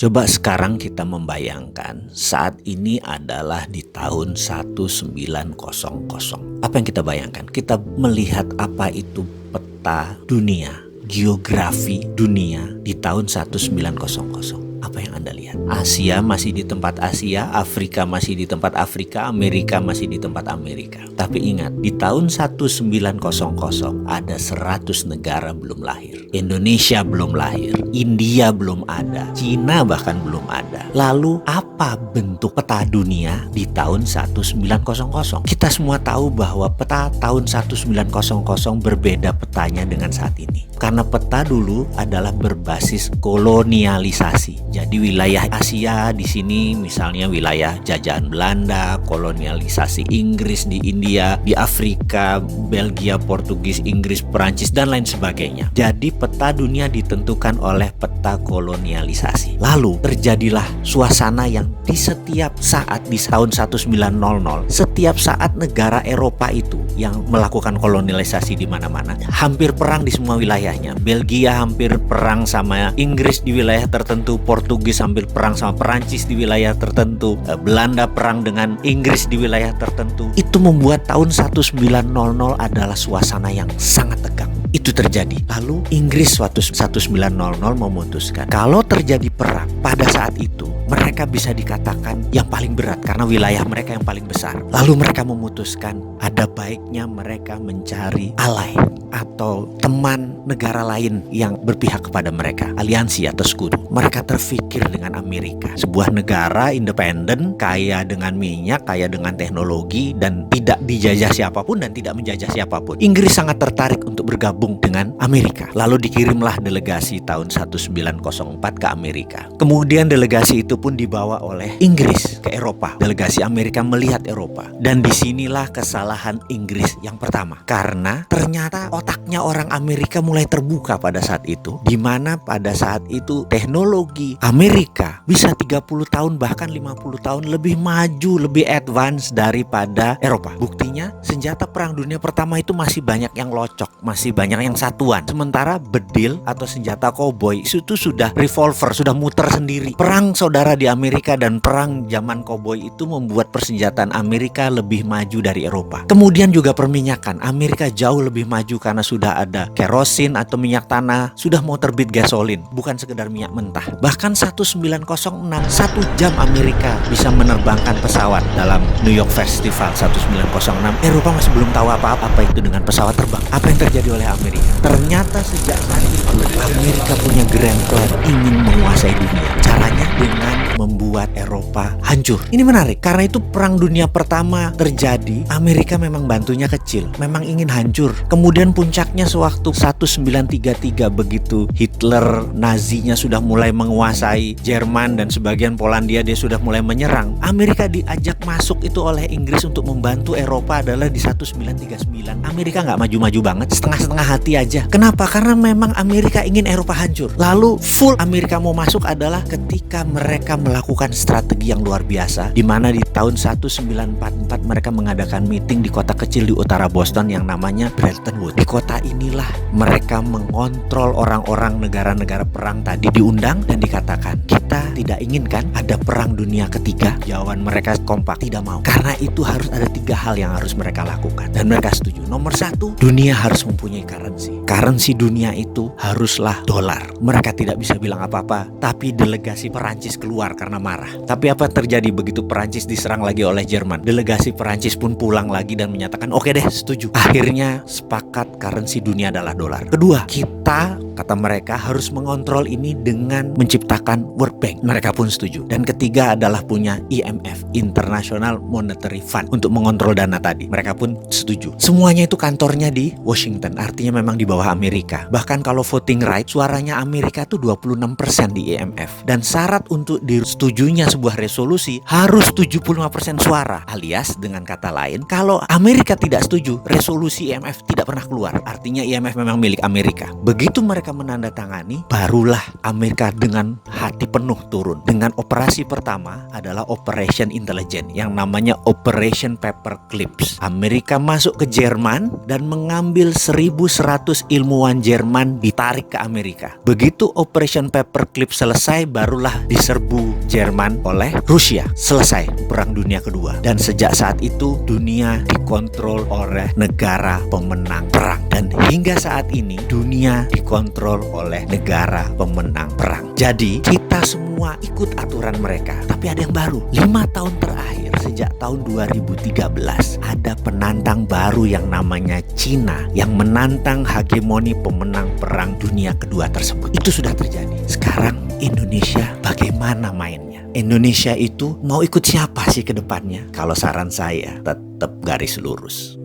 Coba sekarang kita membayangkan saat ini adalah di tahun 1900. Apa yang kita bayangkan? Kita melihat apa itu peta dunia, geografi dunia di tahun 1900. Apa yang Anda lihat? Asia masih di tempat Asia, Afrika masih di tempat Afrika, Amerika masih di tempat Amerika. Tapi ingat, di tahun 1900 ada 100 negara belum lahir. Indonesia belum lahir, India belum ada, Cina bahkan belum ada. Lalu apa bentuk peta dunia di tahun 1900? Kita semua tahu bahwa peta tahun 1900 berbeda petanya dengan saat ini. Karena peta dulu adalah berbasis kolonialisasi. Jadi wilayah Asia di sini misalnya wilayah jajahan Belanda, kolonialisasi Inggris di India, di Afrika, Belgia, Portugis, Inggris, Perancis dan lain sebagainya. Jadi peta dunia ditentukan oleh peta kolonialisasi. Lalu terjadilah suasana yang di setiap saat di tahun 1900, setiap saat negara Eropa itu yang melakukan kolonialisasi di mana-mana, hampir perang di semua wilayahnya. Belgia hampir perang sama Inggris di wilayah tertentu, Portugis hampir perang sama Perancis di wilayah tertentu, Belanda perang dengan Inggris di wilayah tertentu. Itu membuat tahun 1900 adalah suasana yang sangat tegang. Itu terjadi. Lalu Inggris suatu 1900 memutuskan kalau terjadi perang pada saat itu mereka bisa dikatakan yang paling berat karena wilayah mereka yang paling besar. Lalu mereka memutuskan ada baiknya mereka mencari ally atau teman negara lain yang berpihak kepada mereka, aliansi atau sekutu. Mereka terfikir dengan Amerika, sebuah negara independen, kaya dengan minyak, kaya dengan teknologi, dan tidak dijajah siapapun dan tidak menjajah siapapun. Inggris sangat tertarik untuk bergabung dengan Amerika. Lalu dikirimlah delegasi tahun 1904 ke Amerika. Kemudian delegasi itu pun dibawa oleh Inggris ke Eropa. Delegasi Amerika melihat Eropa. Dan disinilah kesalahan Inggris yang pertama. Karena ternyata otaknya orang Amerika mulai terbuka pada saat itu. Di mana pada saat itu teknologi Amerika bisa 30 tahun bahkan 50 tahun lebih maju, lebih advance daripada Eropa. Buktinya senjata perang dunia pertama itu masih banyak yang locok, masih banyak yang satuan. Sementara bedil atau senjata koboi itu sudah revolver, sudah muter sendiri. Perang saudara di Amerika dan perang zaman koboi itu membuat persenjataan Amerika lebih maju dari Eropa. Kemudian juga perminyakan. Amerika jauh lebih maju karena sudah ada kerosin atau minyak tanah, sudah mau terbit gasolin, bukan sekedar minyak mentah. Bahkan 1906, 1 jam Amerika bisa menerbangkan pesawat dalam New York Festival 1906. Eropa masih belum tahu apa-apa itu dengan pesawat terbang. Apa yang terjadi oleh Amerika? Ternyata sejak saat itu Amerika punya grand plan ingin menguasai dunia. Caranya dengan membuat Eropa hancur. Ini menarik karena itu perang dunia pertama terjadi, Amerika memang bantunya kecil, memang ingin hancur. Kemudian puncaknya sewaktu 1933 begitu Hitler Nazinya sudah mulai menguasai Jerman dan sebagian Polandia, dia sudah mulai menyerang. Amerika diajak masuk itu oleh Inggris untuk membantu Eropa adalah di 1939. Amerika nggak maju-maju banget, setengah-setengah hati aja. Kenapa? Karena memang Amerika ingin Eropa hancur. Lalu full Amerika mau masuk adalah ketika mereka melakukan strategi yang luar biasa, di mana di tahun 1944 mereka mengadakan meeting di kota kecil di utara Boston yang namanya Bretton Woods. Di kota inilah mereka mengontrol orang-orang negara-negara perang tadi, diundang dan dikatakan kita tidak inginkan ada perang dunia ketiga. Jawaban mereka kompak, tidak mau. Karena itu harus ada 3 hal yang harus mereka lakukan dan mereka setuju. Nomor 1, dunia harus mempunyai currency. Currency dunia itu haruslah dolar. Mereka tidak bisa bilang apa-apa, tapi delegasi Perancis keluar karena marah. Tapi apa terjadi begitu Perancis diserang lagi oleh Jerman? Delegasi Perancis pun pulang lagi dan menyatakan oke deh, setuju. Akhirnya sepakat currency dunia adalah dolar. Kedua, kita, kata mereka, harus mengontrol ini dengan menciptakan World Bank. Mereka pun setuju. Dan ketiga adalah punya IMF, International Monetary Fund, untuk mengontrol dana tadi. Mereka pun setuju. Semuanya itu kantornya di Washington, artinya memang di bawah Amerika. Bahkan kalau voting right, suaranya Amerika tuh 26% di IMF. Dan syarat untuk disetujunya sebuah resolusi harus 75% suara. Alias dengan kata lain, kalau Amerika tidak setuju, resolusi IMF tidak pernah keluar. Artinya IMF memang milik Amerika. Begitu mereka mereka menandatangani, barulah Amerika dengan hati penuh turun. Dengan operasi pertama adalah Operation Intelligence yang namanya Operation Paperclips. Amerika masuk ke Jerman dan mengambil 1.100 ilmuwan Jerman ditarik ke Amerika. Begitu Operation Paperclips selesai, barulah diserbu Jerman oleh Rusia. Selesai Perang Dunia Kedua. Dan sejak saat itu dunia dikontrol oleh negara pemenang perang. Dan hingga saat ini dunia dikontrol oleh negara pemenang perang. Jadi kita semua ikut aturan mereka. Tapi ada yang baru. 5 tahun terakhir sejak tahun 2013 ada penantang baru yang namanya Cina yang menantang hegemoni pemenang perang dunia kedua tersebut. Itu sudah terjadi. Sekarang Indonesia bagaimana mainnya? Indonesia itu mau ikut siapa sih ke depannya? Kalau saran saya tetap garis lurus.